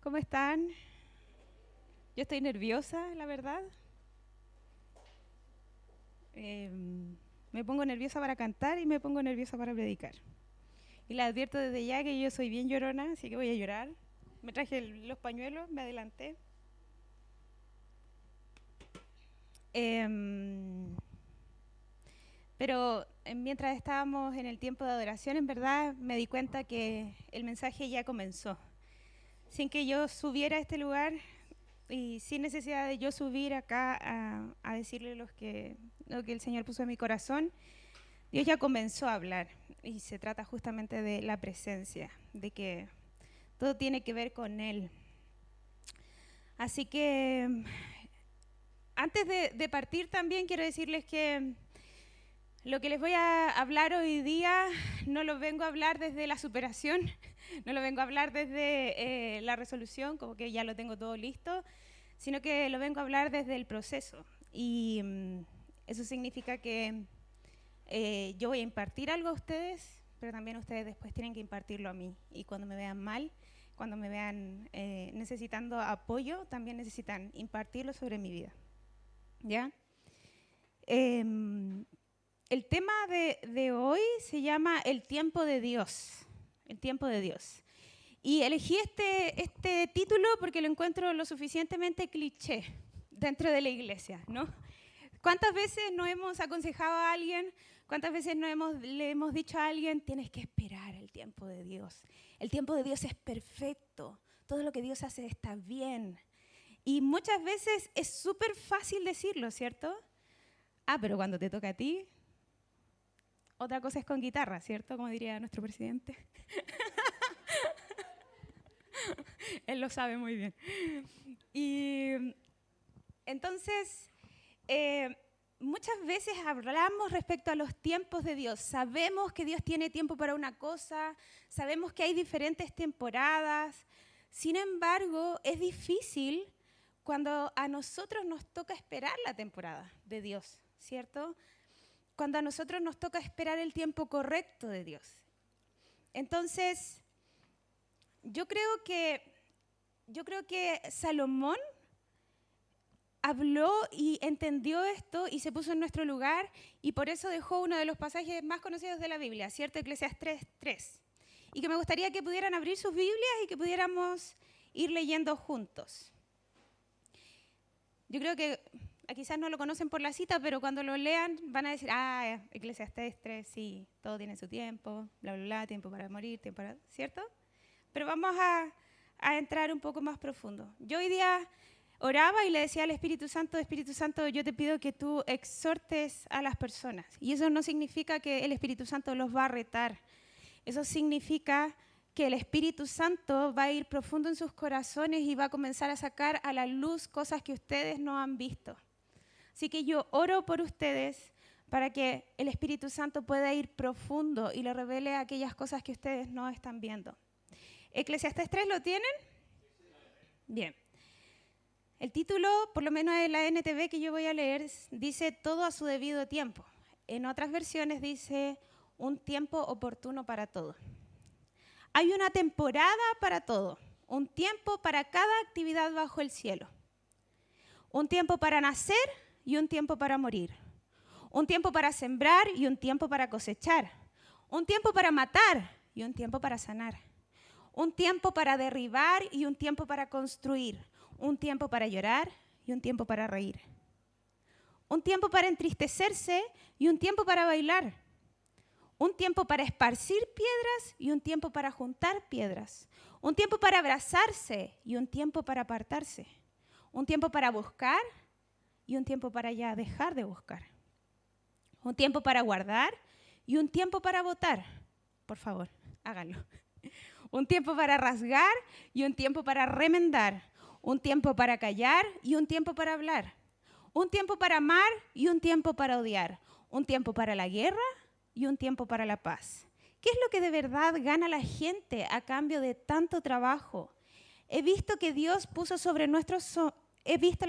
¿Cómo están? Yo estoy nerviosa, la verdad. Me pongo nerviosa para cantar y me pongo nerviosa para predicar. Y les advierto desde ya que yo soy bien llorona, así que voy a llorar. Me traje los pañuelos, me adelanté. Pero mientras estábamos en el tiempo de adoración, en verdad me di cuenta que el mensaje ya comenzó. Sin que yo subiera a este lugar y sin necesidad de yo subir acá a decirle lo que el Señor puso en mi corazón, Dios ya comenzó a hablar. Y se trata justamente de la presencia, de que todo tiene que ver con Él. Así que antes de partir también quiero decirles que lo que les voy a hablar hoy día no lo vengo a hablar desde la superación, no lo vengo a hablar desde la resolución, como que ya lo tengo todo listo, sino que lo vengo a hablar desde el proceso. Y eso significa que yo voy a impartir algo a ustedes, pero también ustedes después tienen que impartirlo a mí. Y cuando me vean mal, cuando me vean necesitando apoyo, también necesitan impartirlo sobre mi vida. ¿Ya? El tema de hoy se llama el tiempo de Dios. El tiempo de Dios. Y elegí este título porque lo encuentro lo suficientemente cliché dentro de la iglesia, ¿no? ¿Cuántas veces nos hemos aconsejado a alguien? ¿Cuántas veces le hemos dicho a alguien, tienes que esperar el tiempo de Dios? El tiempo de Dios es perfecto. Todo lo que Dios hace está bien. Y muchas veces es súper fácil decirlo, ¿cierto? Ah, pero cuando te toca a ti, otra cosa es con guitarra, ¿cierto? Como diría nuestro presidente. Él lo sabe muy bien. Y entonces, muchas veces hablamos respecto a los tiempos de Dios. Sabemos que Dios tiene tiempo para una cosa, sabemos que hay diferentes temporadas. Sin embargo, es difícil cuando a nosotros nos toca esperar la temporada de Dios, ¿cierto? Cuando a nosotros nos toca esperar el tiempo correcto de Dios. Entonces, yo creo que Salomón habló y entendió esto y se puso en nuestro lugar y por eso dejó uno de los pasajes más conocidos de la Biblia, ¿cierto? Eclesiastés 3. Y que me gustaría que pudieran abrir sus Biblias y que pudiéramos ir leyendo juntos. Yo creo que quizás no lo conocen por la cita, pero cuando lo lean van a decir, Eclesiastés 3, sí, todo tiene su tiempo, bla, bla, bla, tiempo para morir, tiempo para... ¿cierto? Pero vamos a entrar un poco más profundo. Yo hoy día oraba y le decía al Espíritu Santo, yo te pido que tú exhortes a las personas. Y eso no significa que el Espíritu Santo los va a retar. Eso significa que el Espíritu Santo va a ir profundo en sus corazones y va a comenzar a sacar a la luz cosas que ustedes no han visto. Así que yo oro por ustedes para que el Espíritu Santo pueda ir profundo y le revele aquellas cosas que ustedes no están viendo. ¿Eclesiastés 3 lo tienen? Bien. El título, por lo menos en la NTV que yo voy a leer, dice todo a su debido tiempo. En otras versiones dice un tiempo oportuno para todo. Hay una temporada para todo, un tiempo para cada actividad bajo el cielo. Un tiempo para nacer y un tiempo para morir. Un tiempo para sembrar y un tiempo para cosechar. Un tiempo para matar y un tiempo para sanar. Un tiempo para derribar y un tiempo para construir. Un tiempo para llorar y un tiempo para reír. Un tiempo para entristecerse y un tiempo para bailar. Un tiempo para esparcir piedras y un tiempo para juntar piedras. Un tiempo para abrazarse y un tiempo para apartarse. Un tiempo para buscar y un tiempo para ya dejar de buscar. Un tiempo para guardar y un tiempo para botar. Por favor, háganlo. Un tiempo para rasgar y un tiempo para remendar. Un tiempo para callar y un tiempo para hablar. Un tiempo para amar y un tiempo para odiar. Un tiempo para la guerra y un tiempo para la paz. ¿Qué es lo que de verdad gana la gente a cambio de tanto trabajo? He visto la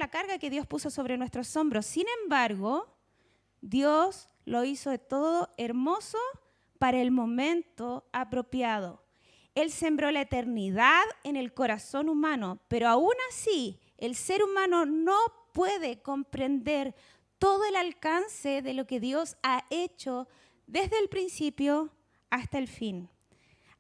carga que Dios puso sobre nuestros hombros. Sin embargo, Dios lo hizo de todo hermoso para el momento apropiado. Él sembró la eternidad en el corazón humano, pero aún así el ser humano no puede comprender todo el alcance de lo que Dios ha hecho desde el principio hasta el fin.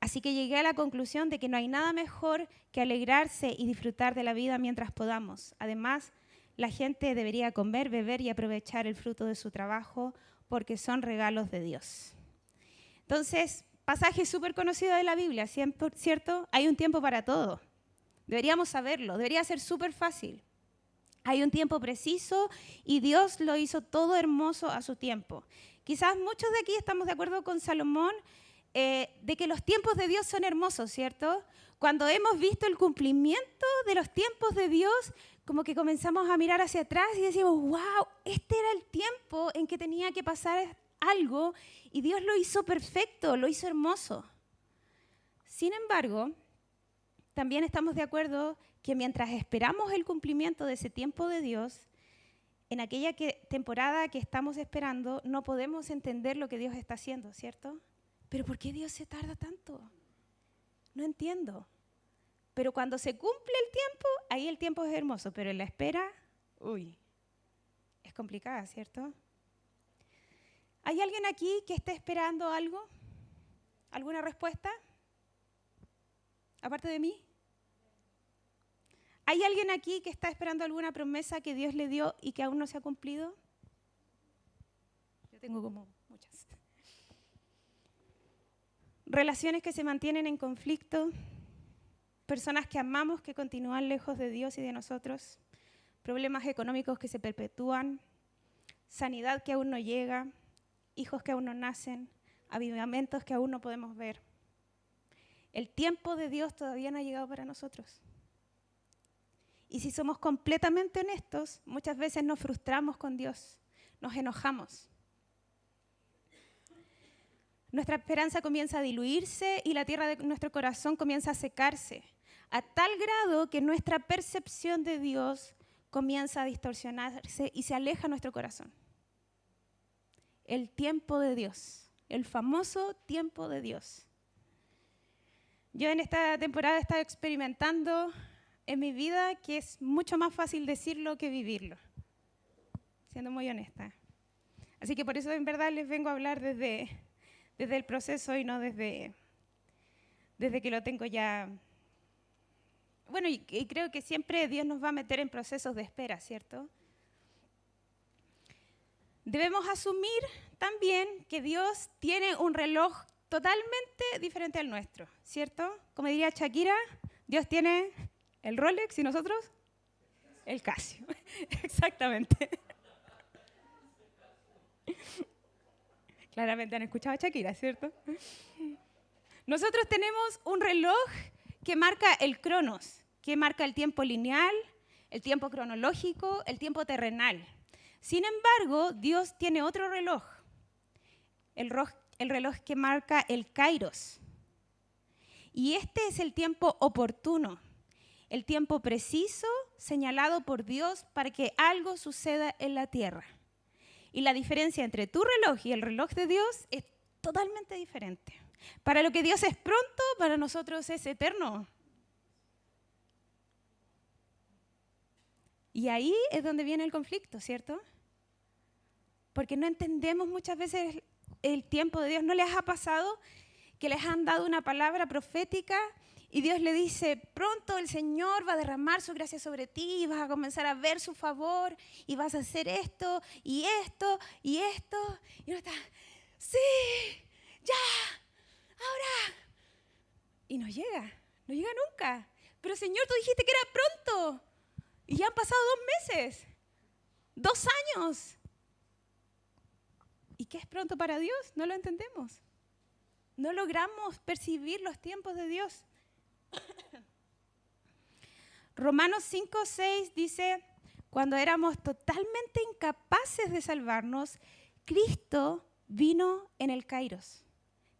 Así que llegué a la conclusión de que no hay nada mejor que alegrarse y disfrutar de la vida mientras podamos. Además, la gente debería comer, beber y aprovechar el fruto de su trabajo porque son regalos de Dios. Entonces, pasaje súper conocido de la Biblia, ¿cierto? Hay un tiempo para todo. Deberíamos saberlo, debería ser súper fácil. Hay un tiempo preciso y Dios lo hizo todo hermoso a su tiempo. Quizás muchos de aquí estamos de acuerdo con Salomón de que los tiempos de Dios son hermosos, ¿cierto? Cuando hemos visto el cumplimiento de los tiempos de Dios, como que comenzamos a mirar hacia atrás y decimos, wow, este era el tiempo en que tenía que pasar algo y Dios lo hizo perfecto, lo hizo hermoso. Sin embargo, también estamos de acuerdo que mientras esperamos el cumplimiento de ese tiempo de Dios, en aquella temporada que estamos esperando, no podemos entender lo que Dios está haciendo, ¿cierto? ¿Pero por qué Dios se tarda tanto? No entiendo. Pero cuando se cumple el tiempo, ahí el tiempo es hermoso, pero en la espera, es complicada, ¿cierto? ¿Hay alguien aquí que esté esperando algo? ¿Alguna respuesta? Aparte de mí. ¿Hay alguien aquí que está esperando alguna promesa que Dios le dio y que aún no se ha cumplido? Yo tengo como muchas. Relaciones que se mantienen en conflicto, personas que amamos que continúan lejos de Dios y de nosotros, problemas económicos que se perpetúan, sanidad que aún no llega, hijos que aún no nacen, avivamientos que aún no podemos ver. El tiempo de Dios todavía no ha llegado para nosotros. Y si somos completamente honestos, muchas veces nos frustramos con Dios, nos enojamos. Nuestra esperanza comienza a diluirse y la tierra de nuestro corazón comienza a secarse, a tal grado que nuestra percepción de Dios comienza a distorsionarse y se aleja nuestro corazón. El tiempo de Dios, el famoso tiempo de Dios. Yo en esta temporada he estado experimentando en mi vida que es mucho más fácil decirlo que vivirlo, siendo muy honesta. Así que por eso en verdad les vengo a hablar desde el proceso y no desde que lo tengo ya. Bueno, y creo que siempre Dios nos va a meter en procesos de espera, ¿cierto? Debemos asumir también que Dios tiene un reloj totalmente diferente al nuestro, ¿cierto? Como diría Shakira, Dios tiene el Rolex y nosotros el Casio. Exactamente. Claramente han escuchado a Shakira, ¿cierto? Nosotros tenemos un reloj que marca el cronos, que marca el tiempo lineal, el tiempo cronológico, el tiempo terrenal. Sin embargo, Dios tiene otro reloj, el reloj que marca el kairos. Y este es el tiempo oportuno, el tiempo preciso señalado por Dios para que algo suceda en la tierra. Y la diferencia entre tu reloj y el reloj de Dios es totalmente diferente. Para lo que Dios es pronto, para nosotros es eterno. Y ahí es donde viene el conflicto, ¿cierto? Porque no entendemos muchas veces el tiempo de Dios. ¿No les ha pasado que les han dado una palabra profética y Dios le dice, pronto el Señor va a derramar su gracia sobre ti y vas a comenzar a ver su favor y vas a hacer esto y esto y esto? Y uno está, sí, ya, ahora. Y no llega nunca. Pero Señor, tú dijiste que era pronto. Y ya han pasado 2 meses, 2 años. ¿Y qué es pronto para Dios? No lo entendemos. No logramos percibir los tiempos de Dios. Romanos 5:6 dice, cuando éramos totalmente incapaces de salvarnos, Cristo vino en el kairos.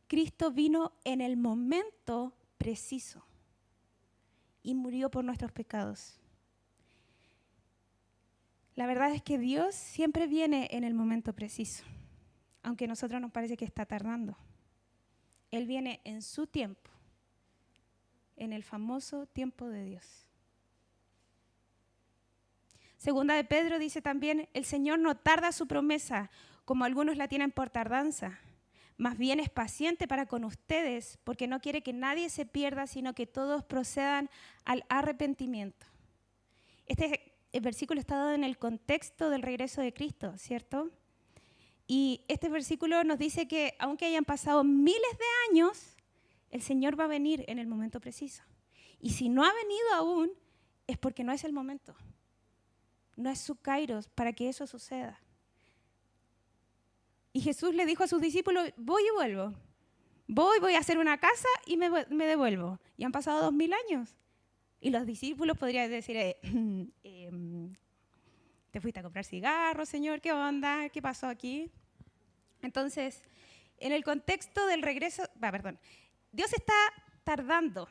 Cristo vino en el momento preciso y murió por nuestros pecados. La verdad es que Dios siempre viene en el momento preciso, aunque a nosotros nos parece que está tardando. Él viene en su tiempo. en el famoso tiempo de Dios. Segunda de Pedro dice también, el Señor no tarda su promesa, como algunos la tienen por tardanza. Más bien es paciente para con ustedes, porque no quiere que nadie se pierda, sino que todos procedan al arrepentimiento. El versículo está dado en el contexto del regreso de Cristo, ¿cierto? Y este versículo nos dice que aunque hayan pasado miles de años, el Señor va a venir en el momento preciso. Y si no ha venido aún, es porque no es el momento. No es su kairos para que eso suceda. Y Jesús le dijo a sus discípulos, voy y vuelvo. Voy a hacer una casa y me devuelvo. Y han pasado 2000 años. Y los discípulos podrían decir, te fuiste a comprar cigarros, Señor, ¿qué onda? ¿Qué pasó aquí? Entonces, en el contexto del regreso, Dios está tardando.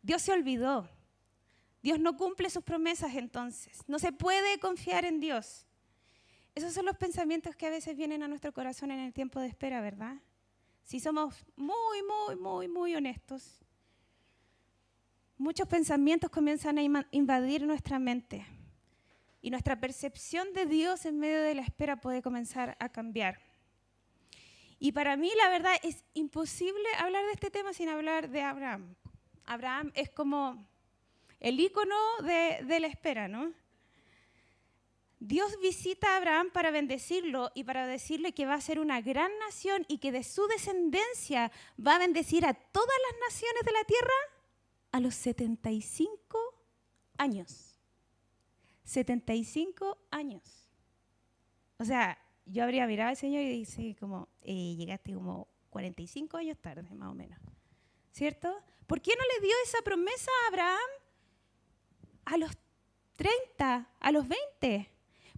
Dios se olvidó. Dios no cumple sus promesas entonces. No se puede confiar en Dios. Esos son los pensamientos que a veces vienen a nuestro corazón en el tiempo de espera, ¿verdad? Si somos muy honestos, muchos pensamientos comienzan a invadir nuestra mente y nuestra percepción de Dios en medio de la espera puede comenzar a cambiar. Y para mí, la verdad, es imposible hablar de este tema sin hablar de Abraham. Abraham es como el ícono de la espera, ¿no? Dios visita a Abraham para bendecirlo y para decirle que va a ser una gran nación y que de su descendencia va a bendecir a todas las naciones de la tierra a los 75 años. 75 años. O sea, yo habría mirado al Señor y dice como, llegaste como 45 años tarde, más o menos. ¿Cierto? ¿Por qué no le dio esa promesa a Abraham a los 30, a los 20?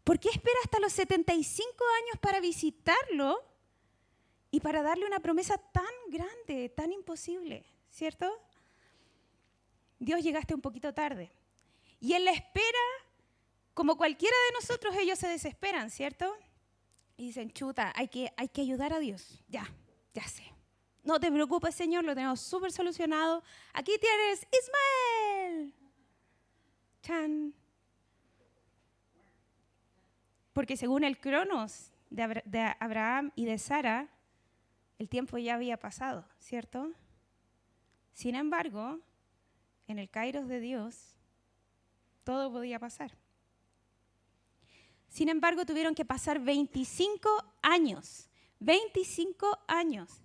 ¿Por qué espera hasta los 75 años para visitarlo y para darle una promesa tan grande, tan imposible? ¿Cierto? Dios, llegaste un poquito tarde. Y en la espera, como cualquiera de nosotros, ellos se desesperan, ¿cierto? Y dicen, chuta, hay que ayudar a Dios. Ya sé. No te preocupes, Señor, lo tenemos súper solucionado. Aquí tienes Ismael. Chan. Porque según el cronos de Abraham y de Sara, el tiempo ya había pasado, ¿cierto? Sin embargo, en el kairos de Dios, todo podía pasar. Sin embargo, tuvieron que pasar 25 años. 25 años.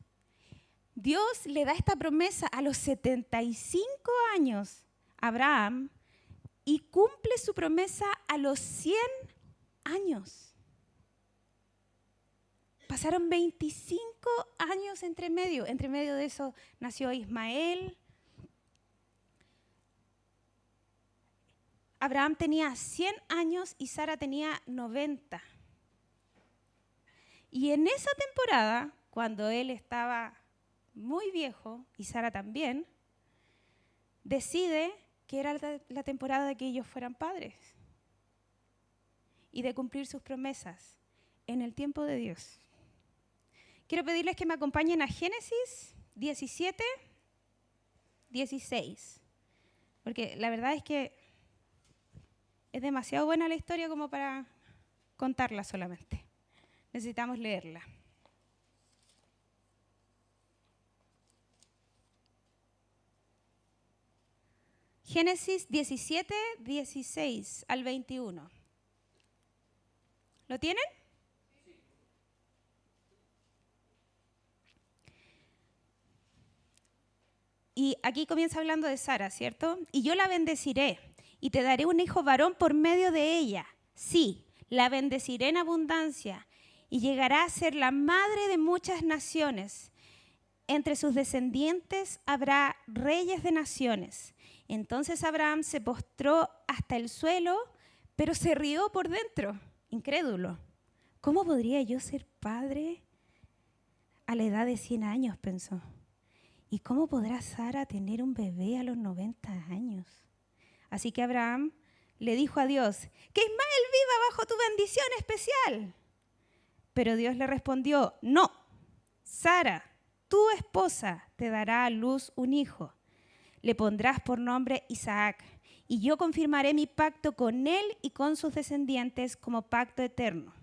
Dios le da esta promesa a los 75 años a Abraham y cumple su promesa a los 100 años. Pasaron 25 años entre medio. Entre medio de eso nació Ismael. Abraham tenía 100 años y Sara tenía 90. Y en esa temporada, cuando él estaba muy viejo, y Sara también, decide que era la temporada de que ellos fueran padres y de cumplir sus promesas en el tiempo de Dios. Quiero pedirles que me acompañen a Génesis 17, 16, porque la verdad es que es demasiado buena la historia como para contarla solamente. Necesitamos leerla. Génesis 17, 16 al 21. ¿Lo tienen? Y aquí comienza hablando de Sara, ¿cierto? Y yo la bendeciré y te daré un hijo varón por medio de ella. Sí, la bendeciré en abundancia y llegará a ser la madre de muchas naciones. Entre sus descendientes habrá reyes de naciones. Entonces Abraham se postró hasta el suelo, pero se rió por dentro, incrédulo. ¿Cómo podría yo ser padre a la edad de 100 años?, pensó. ¿Y cómo podrá Sara tener un bebé a los 90 años? Así que Abraham le dijo a Dios, que Ismael viva bajo tu bendición especial. Pero Dios le respondió, no, Sara, tu esposa, te dará a luz un hijo. le pondrás por nombre Isaac, y yo confirmaré mi pacto con él y con sus descendientes como pacto eterno.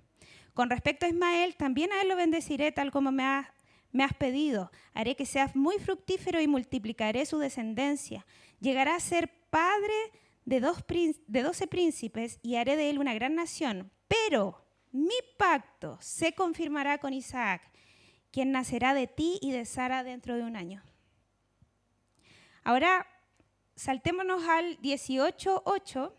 Con respecto a Ismael, también a él lo bendeciré tal como me has pedido. Haré que seas muy fructífero y multiplicaré su descendencia. Llegará a ser padre de 12 príncipes y haré de él una gran nación. Pero mi pacto se confirmará con Isaac, quien nacerá de ti y de Sara dentro de un año. Ahora, saltémonos al 18:8.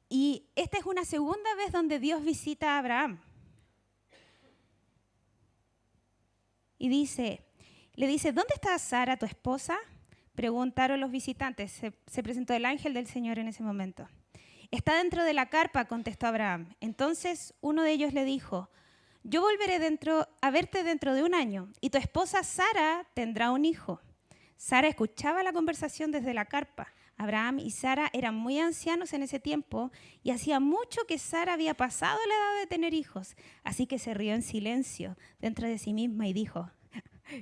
Y esta es una segunda vez donde Dios visita a Abraham. Y le dice, ¿dónde está Sara, tu esposa? Preguntaron los visitantes. Se presentó el ángel del Señor en ese momento. Está dentro de la carpa, contestó Abraham. Entonces uno de ellos le dijo, yo volveré a verte dentro de un año y tu esposa Sara tendrá un hijo. Sara escuchaba la conversación desde la carpa. Abraham y Sara eran muy ancianos en ese tiempo y hacía mucho que Sara había pasado la edad de tener hijos. Así que se rió en silencio dentro de sí misma y dijo,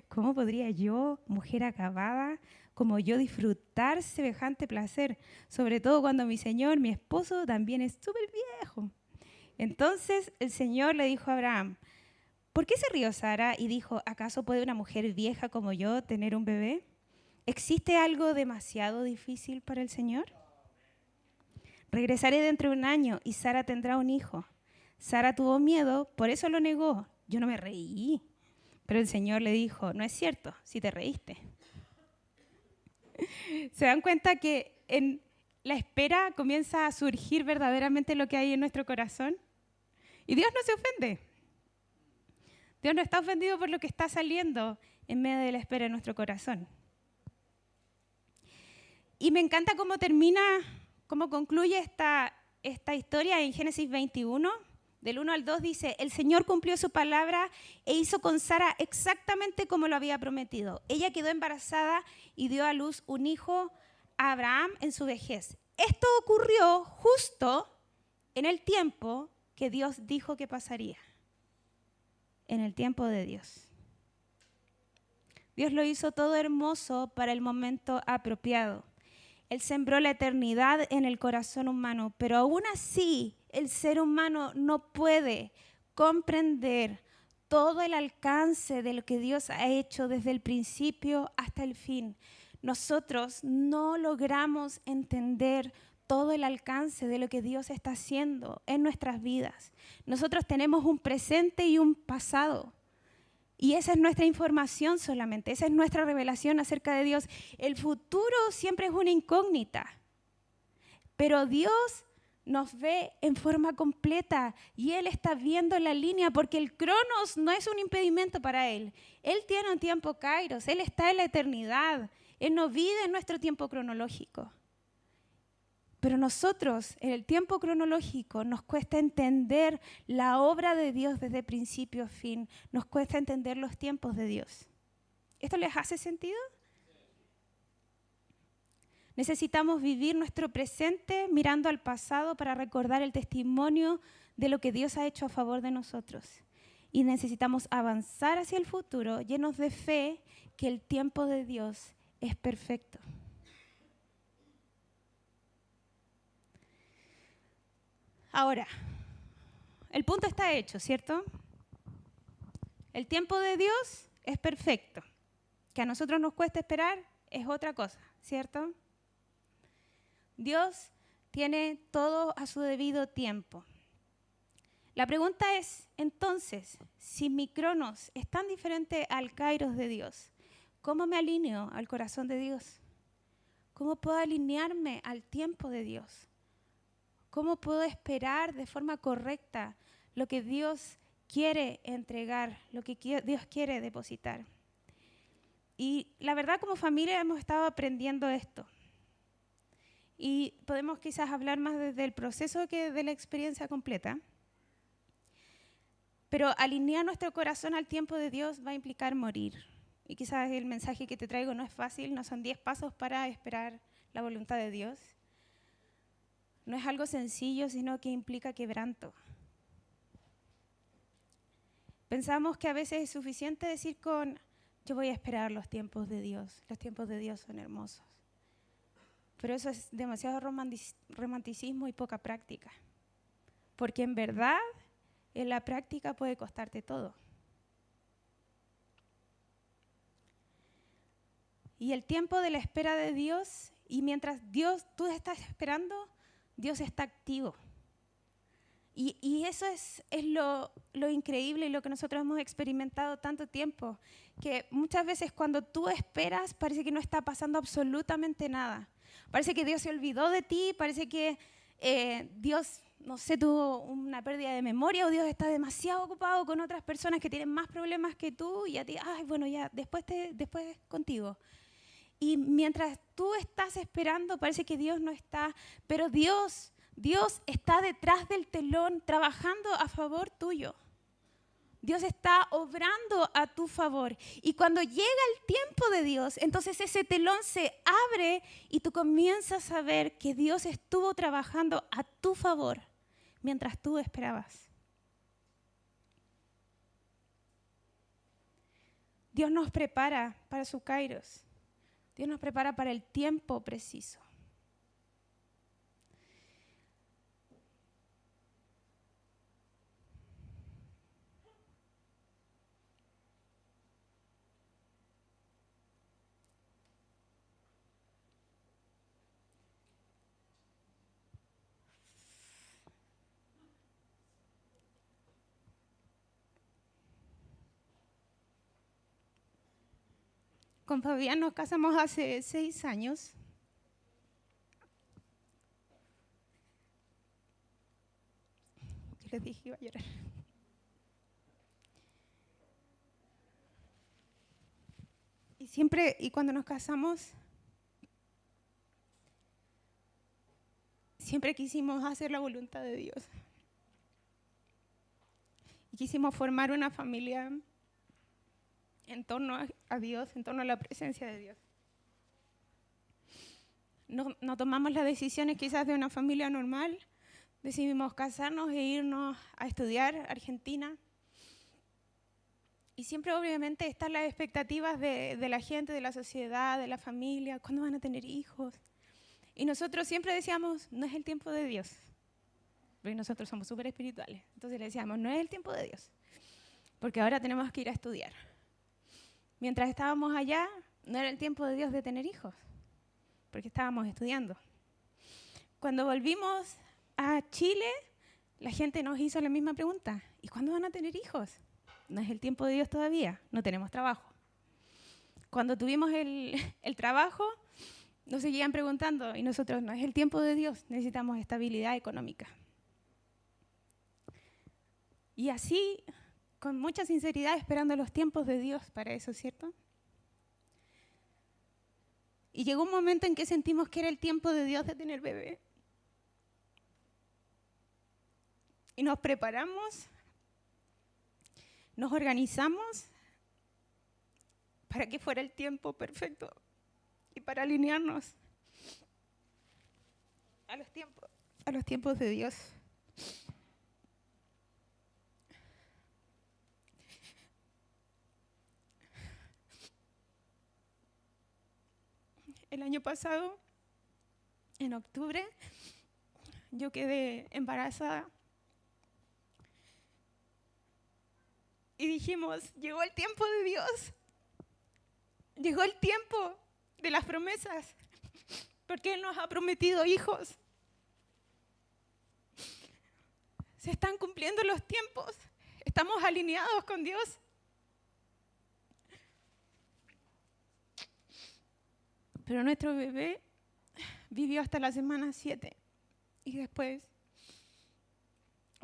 ¿cómo podría yo, mujer acabada, como yo disfrutar semejante placer? Sobre todo cuando mi señor, mi esposo, también es súper viejo. Entonces el Señor le dijo a Abraham, ¿por qué se rió Sara? Y dijo, ¿acaso puede una mujer vieja como yo tener un bebé? ¿Existe algo demasiado difícil para el Señor? Regresaré dentro de un año y Sara tendrá un hijo. Sara tuvo miedo, por eso lo negó. Yo no me reí. Pero el Señor le dijo, no es cierto, si te reíste. ¿Se dan cuenta que en la espera comienza a surgir verdaderamente lo que hay en nuestro corazón? Y Dios no se ofende. Dios no está ofendido por lo que está saliendo en medio de la espera en nuestro corazón. Y me encanta cómo concluye esta historia en Génesis 21, del 1 al 2 dice, el Señor cumplió su palabra e hizo con Sara exactamente como lo había prometido. Ella quedó embarazada y dio a luz un hijo a Abraham en su vejez. Esto ocurrió justo en el tiempo que Dios dijo que pasaría, en el tiempo de Dios. Dios lo hizo todo hermoso para el momento apropiado. Él sembró la eternidad en el corazón humano, pero aún así el ser humano no puede comprender todo el alcance de lo que Dios ha hecho desde el principio hasta el fin. Nosotros no logramos entender todo el alcance de lo que Dios está haciendo en nuestras vidas. Nosotros tenemos un presente y un pasado. Y esa es nuestra información solamente, esa es nuestra revelación acerca de Dios. El futuro siempre es una incógnita, pero Dios nos ve en forma completa y Él está viendo la línea porque el cronos no es un impedimento para Él. Él tiene un tiempo kairos, Él está en la eternidad, Él no vive en nuestro tiempo cronológico. Pero nosotros, en el tiempo cronológico, nos cuesta entender la obra de Dios desde principio a fin. Nos cuesta entender los tiempos de Dios. ¿Esto les hace sentido? Necesitamos vivir nuestro presente mirando al pasado para recordar el testimonio de lo que Dios ha hecho a favor de nosotros. Y necesitamos avanzar hacia el futuro llenos de fe que el tiempo de Dios es perfecto. Ahora, el punto está hecho, ¿cierto? El tiempo de Dios es perfecto. Que a nosotros nos cuesta esperar es otra cosa, ¿cierto? Dios tiene todo a su debido tiempo. La pregunta es, entonces, si mi cronos es tan diferente al kairos de Dios, ¿cómo me alineo al corazón de Dios? ¿Cómo puedo alinearme al tiempo de Dios? ¿Cómo puedo esperar de forma correcta lo que Dios quiere entregar, lo que Dios quiere depositar? Y la verdad, como familia hemos estado aprendiendo esto. Y podemos quizás hablar más desde el proceso que de la experiencia completa. Pero alinear nuestro corazón al tiempo de Dios va a implicar morir. Y quizás el mensaje que te traigo no es fácil, no son 10 pasos para esperar la voluntad de Dios. No es algo sencillo, sino que implica quebranto. Pensamos que a veces es suficiente decir con yo voy a esperar los tiempos de Dios. Los tiempos de Dios son hermosos. Pero eso es demasiado romanticismo y poca práctica. Porque en verdad, en la práctica puede costarte todo. Y el tiempo de la espera de Dios, y mientras tú estás esperando, Dios está activo. Y eso es lo increíble y lo que nosotros hemos experimentado tanto tiempo, que muchas veces cuando tú esperas parece que no está pasando absolutamente nada. Parece que Dios se olvidó de ti, parece que Dios, no sé, tuvo una pérdida de memoria o Dios está demasiado ocupado con otras personas que tienen más problemas que tú y a ti, ay, bueno, ya, después contigo. Y mientras tú estás esperando, parece que Dios no está, pero Dios está detrás del telón trabajando a favor tuyo. Dios está obrando a tu favor. Y cuando llega el tiempo de Dios, entonces ese telón se abre y tú comienzas a ver que Dios estuvo trabajando a tu favor mientras tú esperabas. Dios nos prepara para su kairos. Dios nos prepara para el tiempo preciso. Con Fabián nos casamos hace 6 años. Yo les dije que iba a llorar. Y cuando nos casamos, siempre quisimos hacer la voluntad de Dios. Y quisimos formar una familia en torno a Dios, en torno a la presencia de Dios. No tomamos las decisiones quizás de una familia normal, decidimos casarnos e irnos a estudiar a Argentina. Y siempre obviamente están las expectativas de la gente, de la sociedad, de la familia, ¿cuándo van a tener hijos? Y nosotros siempre decíamos, no es el tiempo de Dios. Porque nosotros somos súper espirituales. Entonces le decíamos, no es el tiempo de Dios. Porque ahora tenemos que ir a estudiar. Mientras estábamos allá, no era el tiempo de Dios de tener hijos. Porque estábamos estudiando. Cuando volvimos a Chile, la gente nos hizo la misma pregunta. ¿Y cuándo van a tener hijos? No es el tiempo de Dios todavía, no tenemos trabajo. Cuando tuvimos el trabajo, nos seguían preguntando, y nosotros, no es el tiempo de Dios, necesitamos estabilidad económica. Y así, con mucha sinceridad, esperando los tiempos de Dios para eso, ¿cierto? Y llegó un momento en que sentimos que era el tiempo de Dios de tener bebé. Y nos preparamos, nos organizamos para que fuera el tiempo perfecto y para alinearnos a los tiempos de Dios. El año pasado, en octubre, yo quedé embarazada y dijimos, llegó el tiempo de Dios, llegó el tiempo de las promesas, porque Él nos ha prometido hijos. Se están cumpliendo los tiempos, estamos alineados con Dios. Pero nuestro bebé vivió hasta la semana 7 y después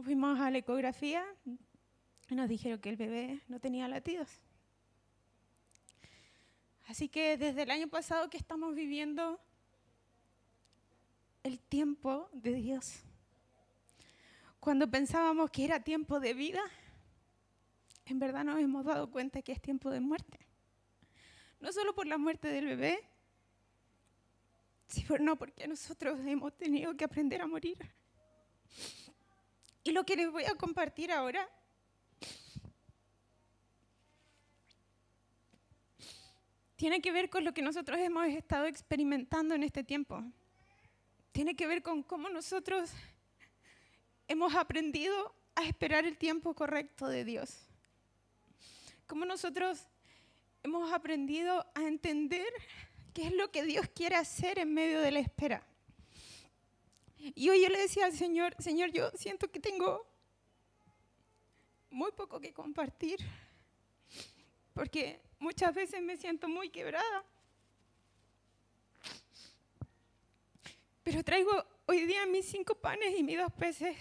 fuimos a la ecografía y nos dijeron que el bebé no tenía latidos. Así que desde el año pasado que estamos viviendo el tiempo de Dios. Cuando pensábamos que era tiempo de vida, en verdad nos hemos dado cuenta que es tiempo de muerte. No solo por la muerte del bebé, sino porque nosotros hemos tenido que aprender a morir. Y lo que les voy a compartir ahora tiene que ver con lo que nosotros hemos estado experimentando en este tiempo. Tiene que ver con cómo nosotros hemos aprendido a esperar el tiempo correcto de Dios. Cómo nosotros hemos aprendido a entender qué es lo que Dios quiere hacer en medio de la espera. Y hoy yo le decía al Señor, Señor, yo siento que tengo muy poco que compartir, porque muchas veces me siento muy quebrada. Pero traigo hoy día mis 5 panes y mis 2 peces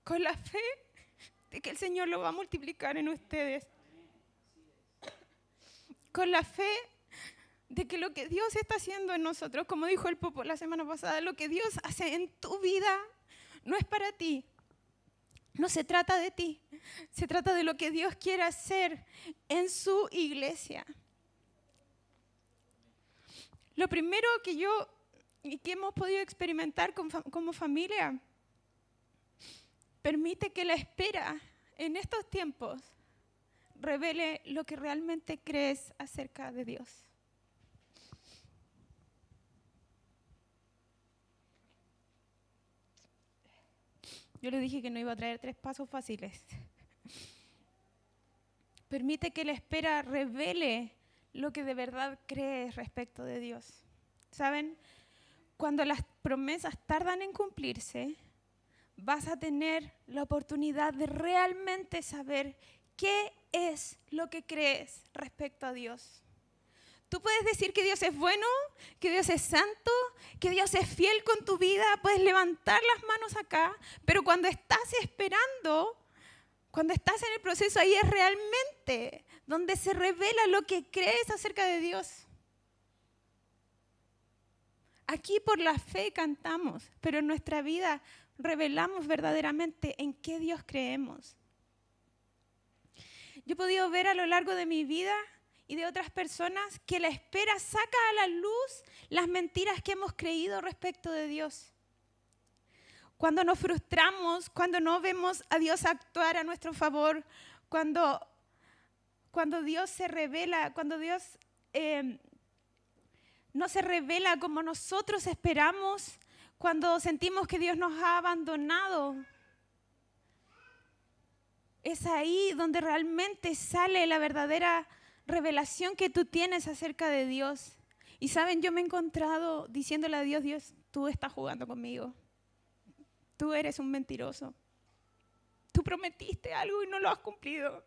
con la fe de que el Señor lo va a multiplicar en ustedes. Con la fe de que lo que Dios está haciendo en nosotros, como dijo el Popo la semana pasada, lo que Dios hace en tu vida no es para ti. No se trata de ti, se trata de lo que Dios quiere hacer en su iglesia. Lo primero que hemos podido experimentar como familia, permite que la espera en estos tiempos revele lo que realmente crees acerca de Dios. Yo le dije que no iba a traer 3 pasos fáciles. Permite que la espera revele lo que de verdad crees respecto de Dios. ¿Saben? Cuando las promesas tardan en cumplirse, vas a tener la oportunidad de realmente saber qué es lo que crees respecto a Dios. Tú puedes decir que Dios es bueno, que Dios es santo, que Dios es fiel con tu vida, puedes levantar las manos acá, pero cuando estás esperando, cuando estás en el proceso, ahí es realmente donde se revela lo que crees acerca de Dios. Aquí por la fe cantamos, pero en nuestra vida revelamos verdaderamente en qué Dios creemos. Yo he podido ver a lo largo de mi vida y de otras personas que la espera saca a la luz las mentiras que hemos creído respecto de Dios. Cuando nos frustramos, cuando no vemos a Dios actuar a nuestro favor, cuando Dios se revela, cuando Dios no se revela como nosotros esperamos, cuando sentimos que Dios nos ha abandonado, es ahí donde realmente sale la verdadera revelación que tú tienes acerca de Dios. Y saben, yo me he encontrado diciéndole a Dios, Dios, tú estás jugando conmigo. Tú eres un mentiroso. Tú prometiste algo y no lo has cumplido.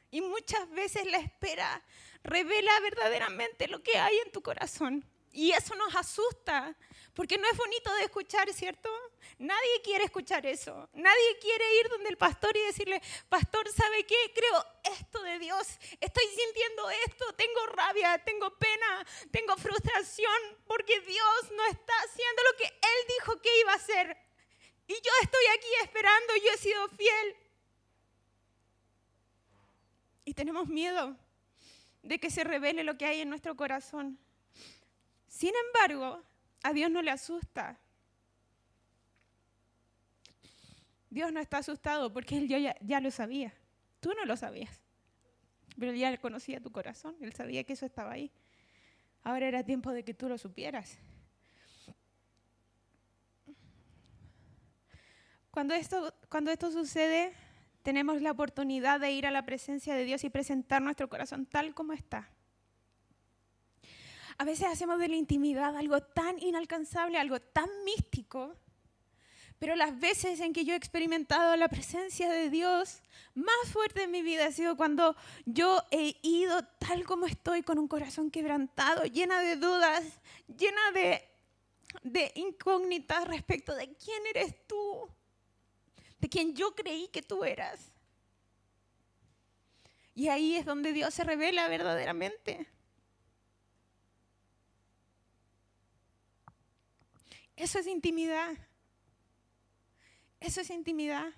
Y muchas veces la espera revela verdaderamente lo que hay en tu corazón. Y eso nos asusta, porque no es bonito de escuchar, ¿cierto? Nadie quiere escuchar eso. Nadie quiere ir donde el pastor y decirle, pastor, ¿sabe qué? Creo esto de Dios. Estoy sintiendo esto, tengo rabia, tengo pena, tengo frustración, porque Dios no está haciendo lo que Él dijo que iba a hacer. Y yo estoy aquí esperando, yo he sido fiel. Y tenemos miedo de que se revele lo que hay en nuestro corazón. Sin embargo, a Dios no le asusta. Dios no está asustado porque Él ya lo sabía. Tú no lo sabías, pero Él ya conocía tu corazón. Él sabía que eso estaba ahí. Ahora era tiempo de que tú lo supieras. Cuando esto sucede, tenemos la oportunidad de ir a la presencia de Dios y presentar nuestro corazón tal como está. A veces hacemos de la intimidad algo tan inalcanzable, algo tan místico, pero las veces en que yo he experimentado la presencia de Dios más fuerte en mi vida ha sido cuando yo he ido tal como estoy, con un corazón quebrantado, llena de dudas, llena de incógnitas respecto de quién eres tú, de quien yo creí que tú eras. Y ahí es donde Dios se revela verdaderamente. Eso es intimidad. Eso es intimidad.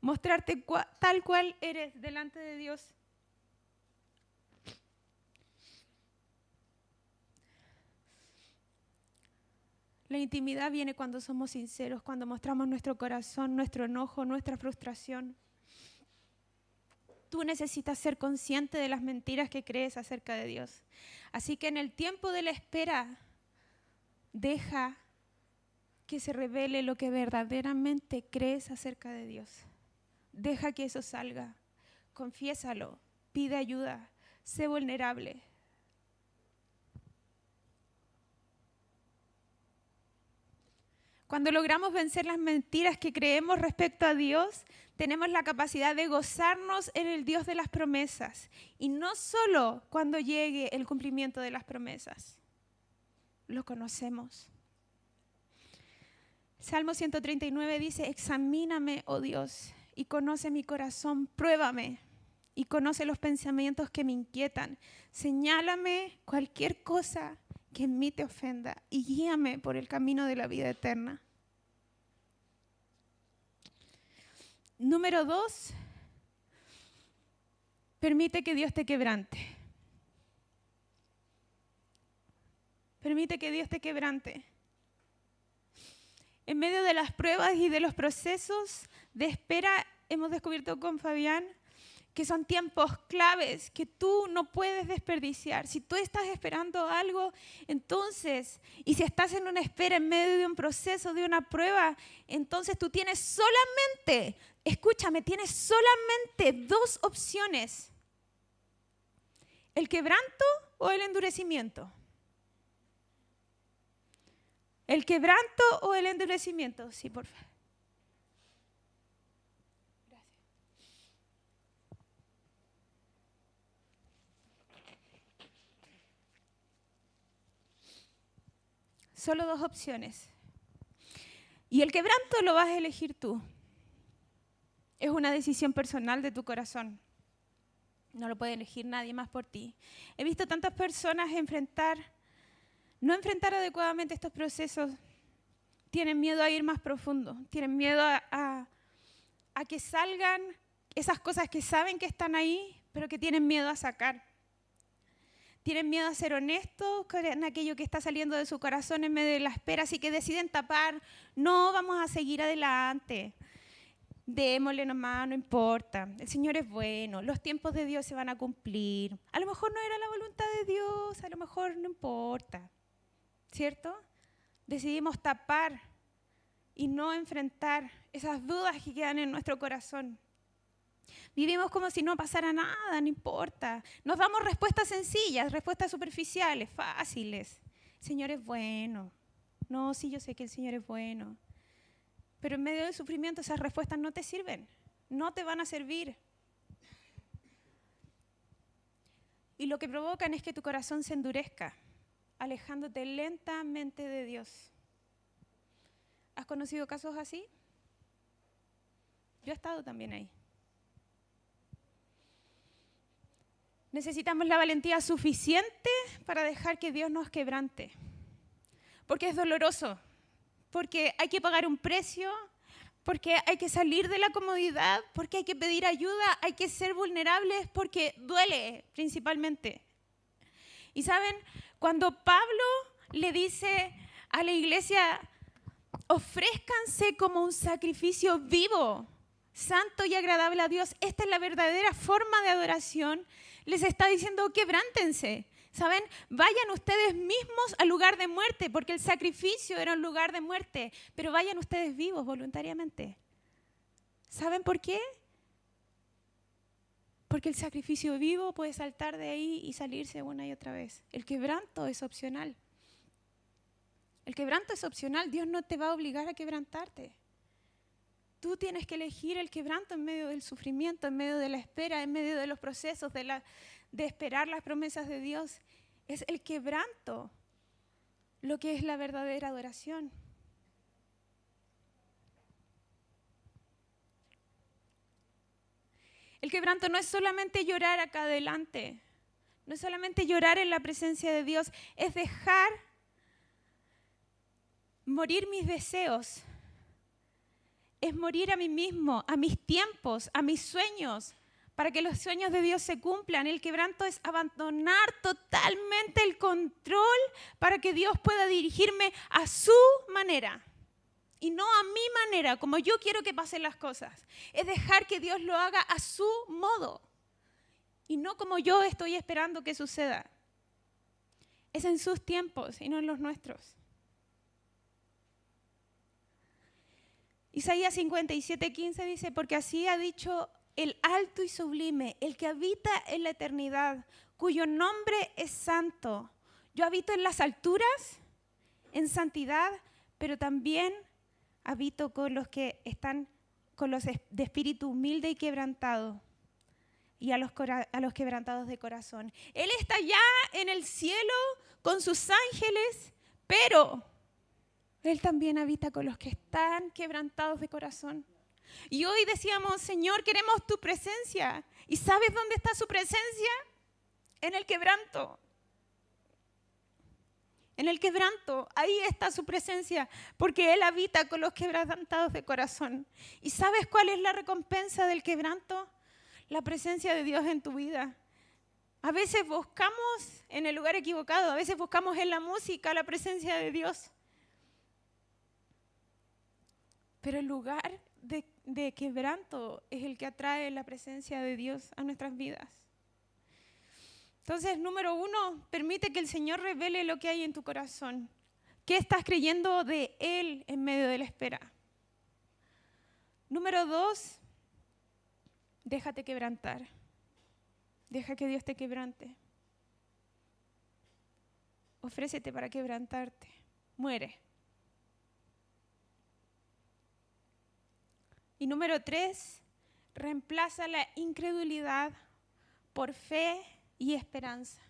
Mostrarte tal cual eres delante de Dios. La intimidad viene cuando somos sinceros, cuando mostramos nuestro corazón, nuestro enojo, nuestra frustración. tú necesitas ser consciente de las mentiras que crees acerca de Dios. Así que en el tiempo de la espera, deja que se revele lo que verdaderamente crees acerca de Dios. Deja que eso salga. Confiésalo, pide ayuda, sé vulnerable. Cuando logramos vencer las mentiras que creemos respecto a Dios, tenemos la capacidad de gozarnos en el Dios de las promesas. Y no solo cuando llegue el cumplimiento de las promesas. Lo conocemos. Salmo 139 dice, examíname, oh Dios, y conoce mi corazón, pruébame, y conoce los pensamientos que me inquietan. Señálame cualquier cosa que en mí te ofenda y guíame por el camino de la vida eterna. Número 2, permite que Dios te quebrante. Permite que Dios te quebrante. En medio de las pruebas y de los procesos de espera, hemos descubierto con Fabián que son tiempos claves que tú no puedes desperdiciar. Si tú estás esperando algo, entonces, y si estás en una espera en medio de un proceso, de una prueba, entonces tú tienes solamente, escúchame, tienes solamente 2 opciones. ¿El quebranto o el endurecimiento? ¿El quebranto o el endurecimiento? Sí, por favor. Solo 2 opciones. Y el quebranto lo vas a elegir tú. Es una decisión personal de tu corazón. No lo puede elegir nadie más por ti. He visto tantas personas no enfrentar adecuadamente estos procesos. Tienen miedo a ir más profundo. Tienen miedo a que salgan esas cosas que saben que están ahí, pero que tienen miedo a sacar. Tienen miedo a ser honestos con aquello que está saliendo de su corazón en medio de la espera, así que deciden tapar. No, vamos a seguir adelante. Démosle nomás, no importa. El Señor es bueno, los tiempos de Dios se van a cumplir. A lo mejor no era la voluntad de Dios, a lo mejor no importa. ¿Cierto? Decidimos tapar y no enfrentar esas dudas que quedan en nuestro corazón. Vivimos como si no pasara nada, no importa. Nos damos respuestas sencillas, respuestas superficiales, fáciles. El Señor es bueno. No, sí, yo sé que el Señor es bueno. Pero en medio del sufrimiento esas respuestas no te sirven, no te van a servir. Y lo que provocan es que tu corazón se endurezca, alejándote lentamente de Dios. ¿Has conocido casos así? Yo he estado también ahí. Necesitamos la valentía suficiente para dejar que Dios nos quebrante. Porque es doloroso, porque hay que pagar un precio, porque hay que salir de la comodidad, porque hay que pedir ayuda, hay que ser vulnerables, porque duele principalmente. Y saben, cuando Pablo le dice a la iglesia, ofrézcanse como un sacrificio vivo, santo y agradable a Dios, esta es la verdadera forma de adoración, les está diciendo quebrántense. ¿Saben? Vayan ustedes mismos al lugar de muerte, porque el sacrificio era un lugar de muerte, pero vayan ustedes vivos voluntariamente. ¿Saben por qué? Porque el sacrificio vivo puede saltar de ahí y salirse una y otra vez. El quebranto es opcional. El quebranto es opcional. Dios no te va a obligar a quebrantarte. Tú tienes que elegir el quebranto en medio del sufrimiento, en medio de la espera, en medio de los procesos, de esperar las promesas de Dios. Es el quebranto lo que es la verdadera adoración. El quebranto no es solamente llorar acá adelante, no es solamente llorar en la presencia de Dios, es dejar morir mis deseos, es morir a mí mismo, a mis tiempos, a mis sueños, para que los sueños de Dios se cumplan. El quebranto es abandonar totalmente el control para que Dios pueda dirigirme a su manera y no a mi manera, como yo quiero que pasen las cosas. Es dejar que Dios lo haga a su modo. y no como yo estoy esperando que suceda. Es en sus tiempos y no en los nuestros. Isaías 57:15 dice, porque así ha dicho el alto y sublime, el que habita en la eternidad, cuyo nombre es santo. Yo habito en las alturas, en santidad, pero también habito con los que están, con los de espíritu humilde y quebrantado, y a los quebrantados de corazón. Él está ya en el cielo con sus ángeles, pero Él también habita con los que están quebrantados de corazón. Y hoy decíamos, Señor, queremos tu presencia. ¿Y sabes dónde está su presencia? En el quebranto. En el quebranto, ahí está su presencia, porque Él habita con los quebrantados de corazón. ¿Y sabes cuál es la recompensa del quebranto? La presencia de Dios en tu vida. A veces buscamos en el lugar equivocado, a veces buscamos en la música la presencia de Dios. Pero el lugar de quebranto es el que atrae la presencia de Dios a nuestras vidas. Entonces, número 1, permite que el Señor revele lo que hay en tu corazón. ¿Qué estás creyendo de Él en medio de la espera? Número 2, déjate quebrantar. Deja que Dios te quebrante. Ofrécete para quebrantarte. Muere. Y número 3, reemplaza la incredulidad por fe y esperanza.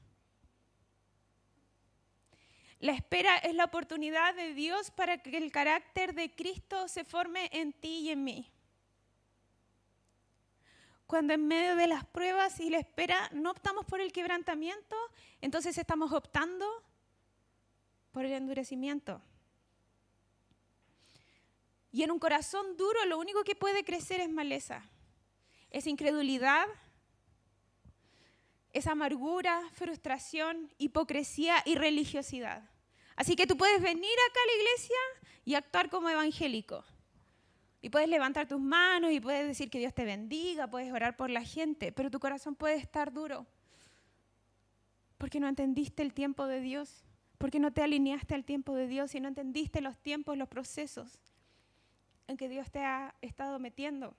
La espera es la oportunidad de Dios para que el carácter de Cristo se forme en ti y en mí. Cuando en medio de las pruebas y la espera no optamos por el quebrantamiento, entonces estamos optando por el endurecimiento. Y en un corazón duro lo único que puede crecer es maleza, es incredulidad, es amargura, frustración, hipocresía y religiosidad. Así que tú puedes venir acá a la iglesia y actuar como evangélico. Y puedes levantar tus manos y puedes decir que Dios te bendiga, puedes orar por la gente, pero tu corazón puede estar duro porque no entendiste el tiempo de Dios, porque no te alineaste al tiempo de Dios y no entendiste los tiempos, los procesos en que Dios te ha estado metiendo.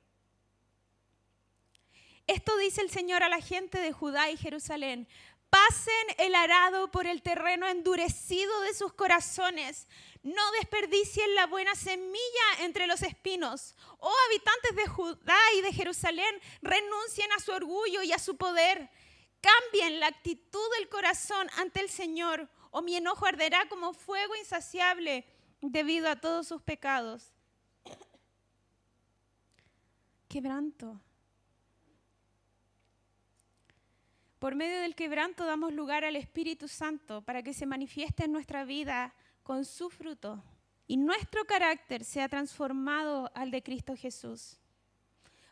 Esto dice el Señor a la gente de Judá y Jerusalén: pasen el arado por el terreno endurecido de sus corazones. No desperdicien la buena semilla entre los espinos. Oh habitantes de Judá y de Jerusalén, renuncien a su orgullo y a su poder. Cambien la actitud del corazón ante el Señor, o mi enojo arderá como fuego insaciable debido a todos sus pecados. Quebranto. Por medio del quebranto damos lugar al Espíritu Santo para que se manifieste en nuestra vida con su fruto y nuestro carácter sea transformado al de Cristo Jesús.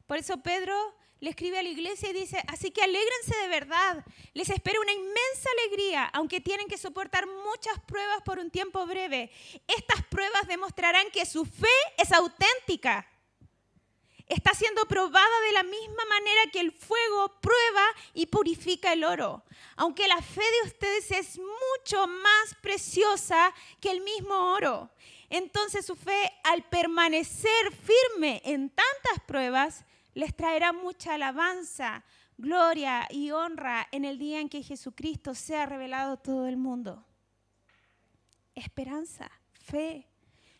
Por eso Pedro le escribe a la iglesia y dice: así que alégrense de verdad, les espera una inmensa alegría, aunque tienen que soportar muchas pruebas por un tiempo breve. Estas pruebas demostrarán que su fe es auténtica. Está siendo probada de la misma manera que el fuego prueba y purifica el oro. Aunque la fe de ustedes es mucho más preciosa que el mismo oro. Entonces su fe, al permanecer firme en tantas pruebas, les traerá mucha alabanza, gloria y honra en el día en que Jesucristo sea revelado a todo el mundo. Esperanza, fe.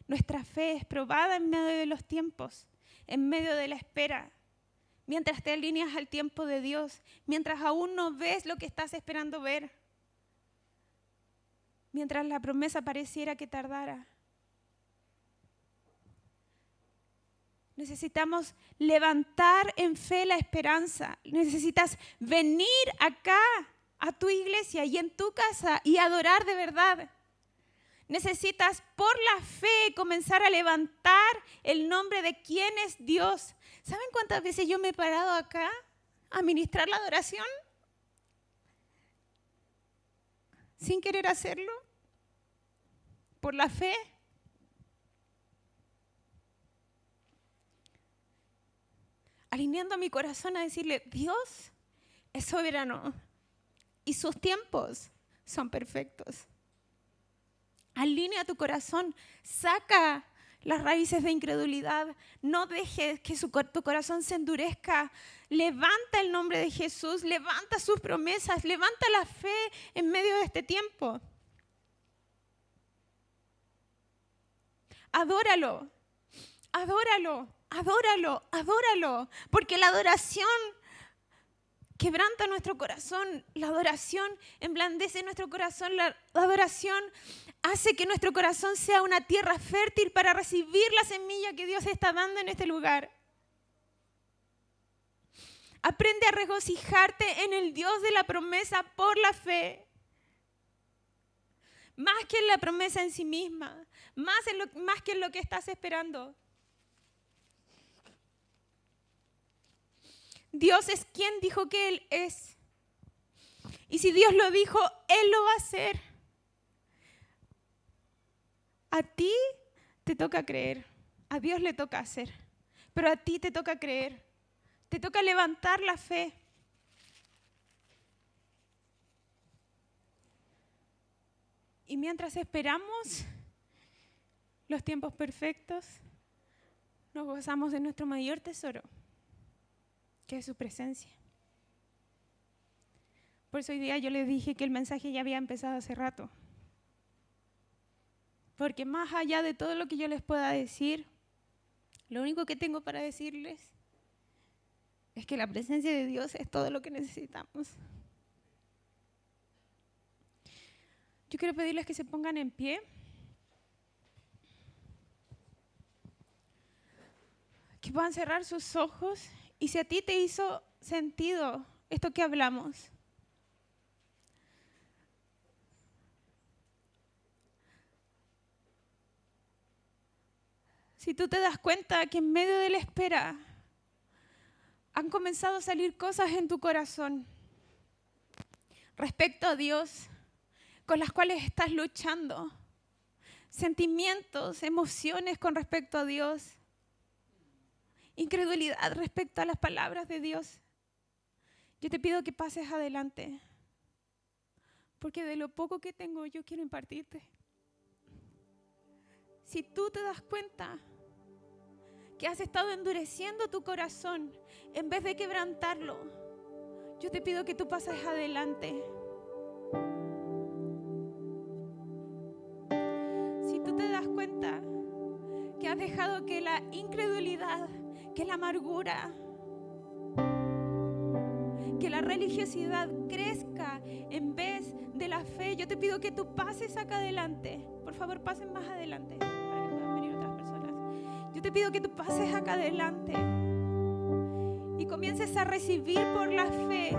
Nuestra fe es probada en medio de los tiempos. En medio de la espera, mientras te alineas al tiempo de Dios, mientras aún no ves lo que estás esperando ver, mientras la promesa pareciera que tardara. Necesitamos levantar en fe la esperanza. Necesitas venir acá a tu iglesia y en tu casa y adorar de verdad. Necesitas por la fe comenzar a levantar el nombre de quién es Dios. ¿Saben cuántas veces yo me he parado acá a ministrar la adoración? Sin querer hacerlo. Por la fe. Alineando mi corazón a decirle: Dios, es soberano y sus tiempos son perfectos. Alinea tu corazón, saca las raíces de incredulidad, no dejes que tu corazón se endurezca. Levanta el nombre de Jesús, levanta sus promesas, levanta la fe en medio de este tiempo. Adóralo, adóralo, adóralo, adóralo, porque la adoración quebranta nuestro corazón, la adoración emblandece nuestro corazón, la adoración hace que nuestro corazón sea una tierra fértil para recibir la semilla que Dios está dando en este lugar. Aprende a regocijarte en el Dios de la promesa por la fe. Más que en la promesa en sí misma, más que en lo que estás esperando. Dios es quien dijo que Él es. Y si Dios lo dijo, Él lo va a hacer. A ti te toca creer, a Dios le toca hacer, pero a ti te toca creer, te toca levantar la fe. Y mientras esperamos los tiempos perfectos, nos gozamos de nuestro mayor tesoro, que es su presencia. Por eso hoy día yo les dije que el mensaje ya había empezado hace rato. Porque más allá de todo lo que yo les pueda decir, lo único que tengo para decirles es que la presencia de Dios es todo lo que necesitamos. Yo quiero pedirles que se pongan en pie. Que puedan cerrar sus ojos. Y si a ti te hizo sentido esto que hablamos, si tú te das cuenta que en medio de la espera han comenzado a salir cosas en tu corazón respecto a Dios con las cuales estás luchando, sentimientos, emociones con respecto a Dios, incredulidad respecto a las palabras de Dios, yo te pido que pases adelante, porque de lo poco que tengo yo quiero impartirte. Si tú te das cuenta que has estado endureciendo tu corazón en vez de quebrantarlo, yo te pido que tú pases adelante. Si tú te das cuenta que has dejado que la incredulidad, que la amargura, que la religiosidad crezca en vez de la fe, yo te pido que tú pases acá adelante. Por favor, pasen más adelante para que puedan venir otras personas. Yo te pido que tú pases acá adelante y comiences a recibir por la fe